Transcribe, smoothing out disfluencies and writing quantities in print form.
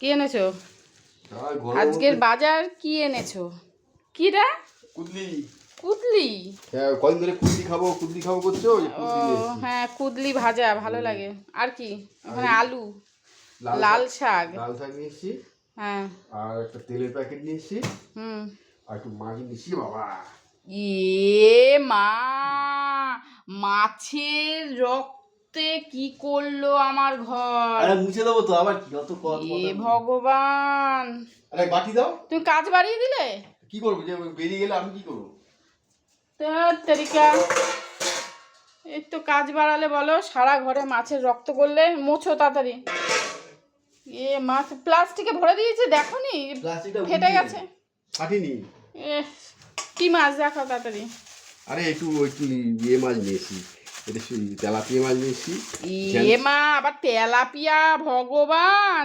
কি এনেছো? আজকের বাজার কি এনেছো? কি রে? কুদলি। কুদলি? হ্যাঁ, কদিন ধরে কুদলি খাবো করছো। ও হ্যাঁ, কুদলি ভাজা ভালো লাগে। আর কি? ওখানে আলু, লাল শাক নিয়ে এসছি। হ্যাঁ, আর একটা তেলের প্যাকেট নিয়ে এসছি। হুম। আর একটু মাছ নিয়েছি বাবা। মা, মাছের রক্তে কি করলো আমার ঘর? আরে মুছে দেবো তো, আবার কি অত ভগবান! আরে বাটি দাও। তুমি কাজ বাড়িয়ে দিলে? কি করবো, যে বেরিয়ে গেলে আমি কি করবো? তেরিকা, এই তো কাজ বাড়ালে বলো, সারা ঘরে মাছের রক্ত করলে। মোছো তাড়াতাড়ি। মাছ প্লাস্টিকে ভরে দিয়েছে, দেখো নি? ফেটে গেছে। ফাটিনি। কি মাছ দেখাও তাড়াতাড়ি। আরে একটু মাছ নিয়েছি, এটা তেলাপিয়া মাছ নিয়েছি। মা, আবার তেলাপিয়া! ভগবান!